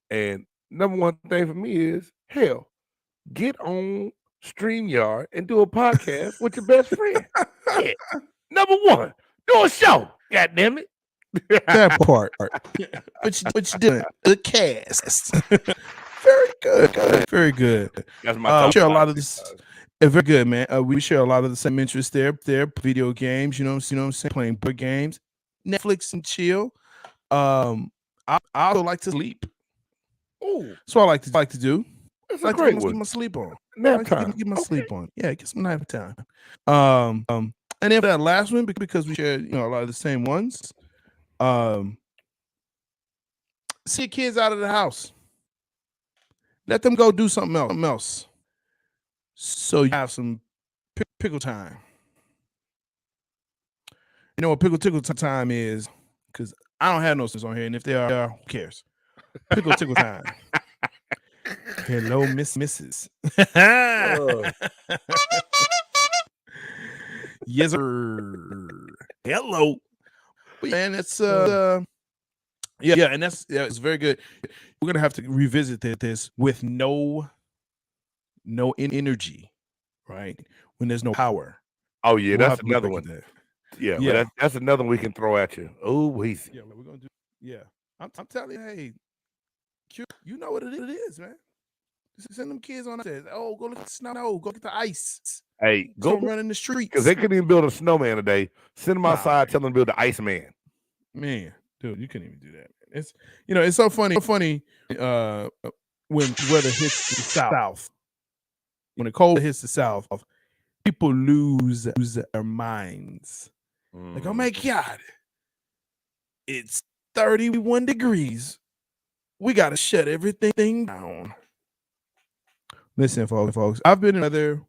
And number one thing for me is get on StreamYard and do a podcast with your best friend. Yeah. Number 1, do a show. God damn it.
That part. What you doing? The cast. Very good. Very good.
That's my top
share a lot of this. Very good, man. We share a lot of the same interests there. Video games, you know what I'm saying? Playing board games, Netflix and chill. I also like to sleep.
Oh,
so I like to do.
That's a great one.
Get my sleep on.
Nap time.
Get my sleep on. Yeah, get some nap time. And then that last one, because we share a lot of the same ones. See kids out of the house. Let them go do something else. So you have some pickle time. You know what tickle time is? Because I don't have no sense on here, and if they are, who cares? Tickle time. Hello, Mrs. Yes, sir. Hello. And it's and it's very good. We're gonna have to revisit this with no energy, right? When there's no power.
Oh yeah, that's another one. Yeah. That's another one we can throw at you. Oh, we're
gonna do. Yeah, I'm telling you, hey, Q, you know what it is, man. Send them kids on. Oh, go look at the snow. Go get the ice.
Hey, go
run in the streets
because they couldn't even build a snowman today. Send them outside.
Nah.
Tell them to build the Iceman.
Man, dude, you couldn't even do that. It's it's so funny. When weather hits the south. When the cold hits the south, people lose their minds. Like, oh my God, it's 31 degrees. We got to shut everything down. Listen, folks, I've been in weather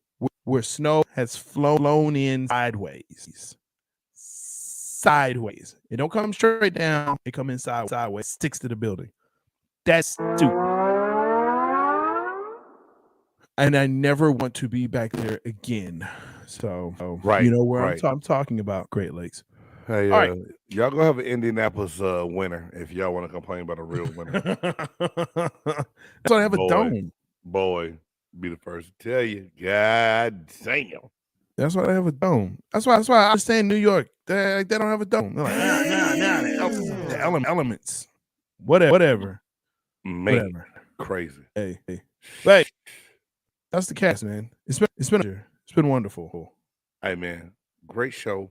where snow has flown in sideways. Sideways. It don't come straight down. It come in sideways. Sticks to the building. That's stupid. And I never want to be back there again. So, you know where I'm talking about, Great Lakes.
Hey,
all right.
Y'all go have an Indianapolis winter if y'all want to complain about a real winter.
That's why I have a dome.
Boy, be the first to tell you. God damn.
That's why I have a dome. That's why I understand New York. They don't have a dome. They're like, the elements. Whatever.
Man,
whatever.
Crazy.
Hey. That's the cast, man. It's been wonderful.
Hey, man, great show.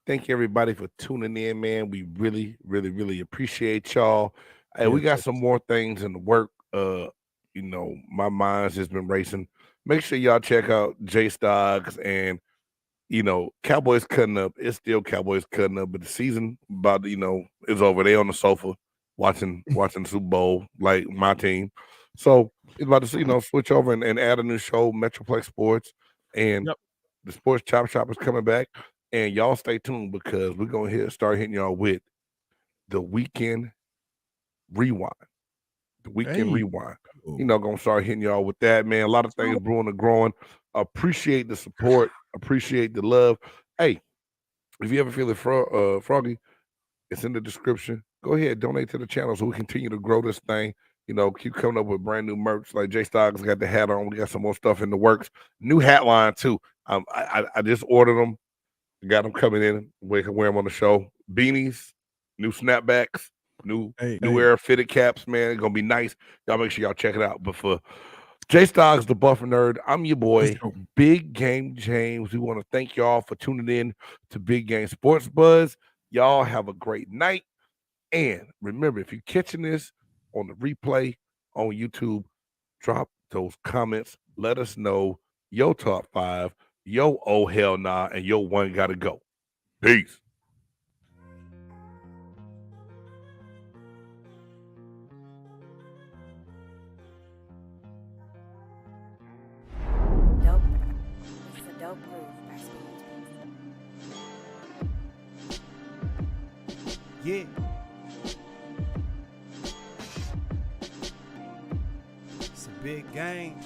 Thank you, everybody, for tuning in, man. We really, really, really appreciate y'all. Hey, we got some more things in the work. My mind's just been racing. Make sure y'all check out J Stocks and Cowboys Cutting Up. It's still Cowboys Cutting Up, but the season is over. They on the sofa watching the Super Bowl like my team. So it's about to switch over and add a new show, Metroplex Sports, and the Sports Chop Shop is coming back. And y'all stay tuned because we're gonna start hitting y'all with the weekend rewind. The weekend rewind. Gonna start hitting y'all with that, man. A lot of things brewing and growing. Appreciate the support. Appreciate the love. Hey, if you ever feel it froggy, it's in the description. Go ahead, donate to the channel so we continue to grow this thing. Keep coming up with brand new merch. Like J Stocks got the hat on. We got some more stuff in the works. New hat line too. I just ordered them. Got them coming in. We can wear them on the show. Beanies, new snapbacks, new era fitted caps, man. It's gonna be nice. Y'all make sure y'all check it out. But for J Stocks, the Buffer Nerd, I'm your boy, Big Game James. We want to thank y'all for tuning in to Big Game Sports Buzz. Y'all have a great night. And remember, if you're catching this on the replay on YouTube, drop those comments. Let us know your top 5. Yo, oh, hell nah, and yo, one gotta go. Peace.
Dope. It's a dope groove.
Yeah. It's a big game.